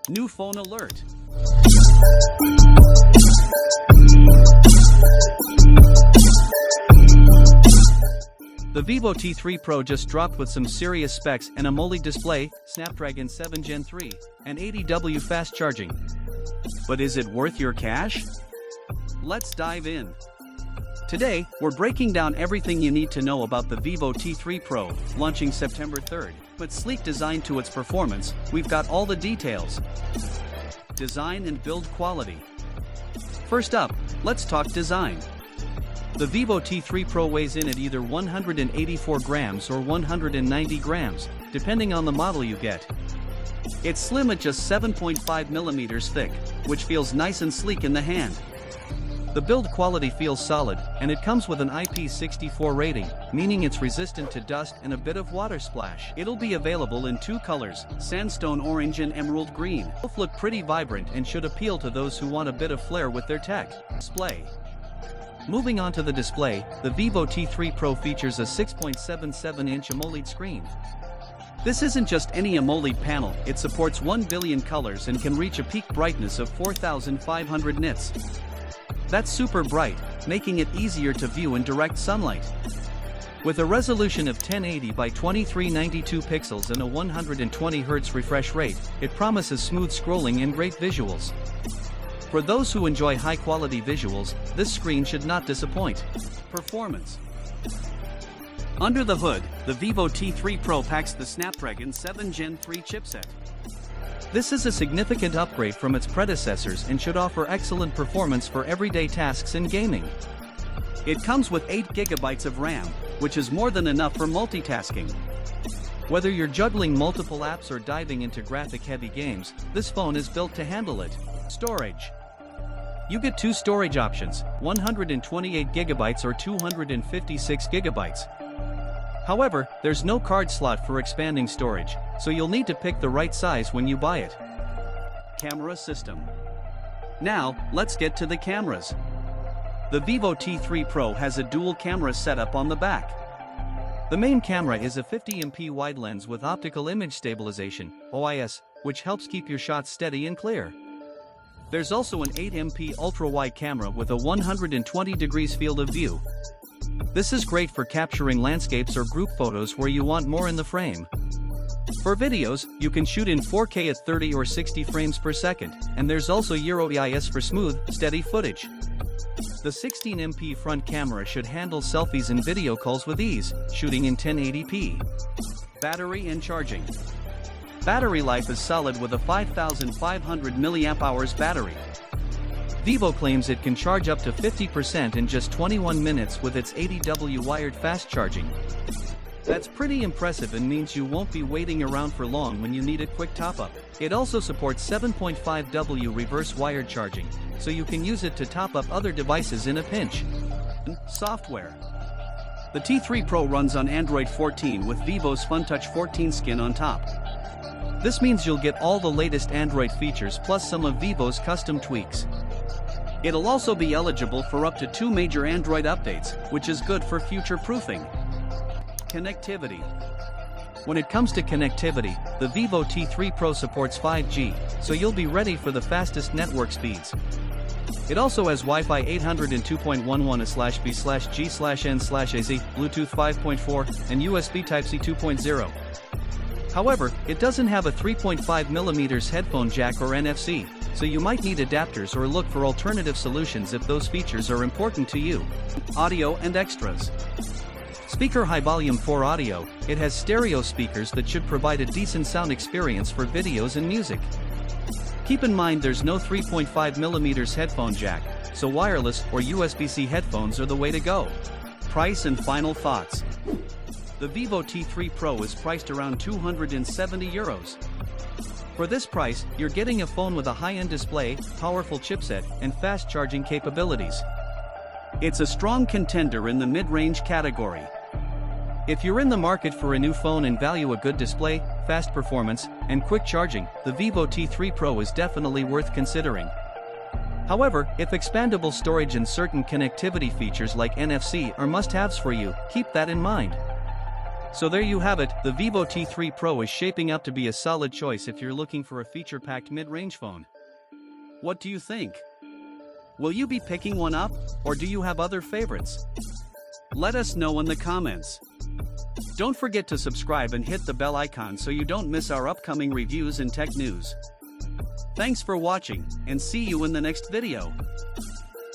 New phone alert. The Vivo T3 Pro just dropped with some serious specs: an AMOLED display, Snapdragon 7 Gen 3, and 80W fast charging. But is it worth your cash? Let's dive in. Today, we're breaking down everything you need to know about the Vivo T3 Pro, launching September 3rd. With sleek design to its performance, we've got all the details. Design and build quality. First up, let's talk design. The Vivo T3 Pro weighs in at either 184 grams or 190 grams, depending on the model you get. It's slim at just 7.5 millimeters thick, which feels nice and sleek in the hand. The build quality feels solid, and it comes with an IP64 rating, meaning it's resistant to dust and a bit of water splash. It'll be available in two colors, sandstone orange and emerald green. Both look pretty vibrant and should appeal to those who want a bit of flair with their tech. Display. Moving on to the display, the Vivo T3 Pro features a 6.77-inch AMOLED screen. This isn't just any AMOLED panel, it supports 1 billion colors and can reach a peak brightness of 4,500 nits. That's super bright, making it easier to view in direct sunlight. With a resolution of 1080 by 2392 pixels and a 120 Hz refresh rate, it promises smooth scrolling and great visuals. For those who enjoy high-quality visuals, this screen should not disappoint. Performance. Under the hood, the Vivo T3 Pro packs the Snapdragon 7 Gen 3 chipset. This is a significant upgrade from its predecessors and should offer excellent performance for everyday tasks and gaming. It comes with 8 GB of RAM, which is more than enough for multitasking. Whether you're juggling multiple apps or diving into graphic-heavy games, this phone is built to handle it. Storage. You get two storage options, 128 GB or 256 GB. However, there's no card slot for expanding storage, so you'll need to pick the right size when you buy it. Camera system. Now, let's get to the cameras. The Vivo T3 Pro has a dual camera setup on the back. The main camera is a 50MP wide lens with optical image stabilization, OIS, which helps keep your shots steady and clear. There's also an 8MP ultra-wide camera with a 120 degrees field of view. This is great for capturing landscapes or group photos where you want more in the frame. For videos, you can shoot in 4K at 30 or 60 frames per second, and there's also Euro EIS for smooth, steady footage. The 16MP front camera should handle selfies and video calls with ease, shooting in 1080p. Battery and charging. Battery life is solid with a 5,500 mAh battery. Vivo claims it can charge up to 50% in just 21 minutes with its 80W wired fast charging. That's pretty impressive and means you won't be waiting around for long when you need a quick top-up. It also supports 7.5W reverse wired charging, so you can use it to top up other devices in a pinch. Software. The T3 Pro runs on Android 14 with Vivo's FunTouch 14 skin on top. This means you'll get all the latest Android features plus some of Vivo's custom tweaks. It'll also be eligible for up to 2 major Android updates, which is good for future-proofing. Connectivity. When it comes to connectivity, the Vivo T3 Pro supports 5G, so you'll be ready for the fastest network speeds. It also has Wi-Fi 802.11/b/g/n/az, Bluetooth 5.4, and USB Type-C 2.0. However, it doesn't have a 3.5mm headphone jack or NFC, so you might need adapters or look for alternative solutions if those features are important to you. Audio and extras. Speaker high volume 4 audio, it has stereo speakers that should provide a decent sound experience for videos and music. Keep in mind there's no 3.5mm headphone jack, so wireless or USB-C headphones are the way to go. Price and final thoughts. The Vivo T3 Pro is priced around €270. For this price, you're getting a phone with a high-end display, powerful chipset, and fast charging capabilities. It's a strong contender in the mid-range category. If you're in the market for a new phone and value a good display, fast performance, and quick charging, the Vivo T3 Pro is definitely worth considering. However, if expandable storage and certain connectivity features like NFC are must-haves for you, keep that in mind. So there you have it, the Vivo T3 Pro is shaping up to be a solid choice if you're looking for a feature-packed mid-range phone. What do you think? Will you be picking one up, or do you have other favorites? Let us know in the comments. Don't forget to subscribe and hit the bell icon so you don't miss our upcoming reviews and tech news. Thanks for watching, and see you in the next video.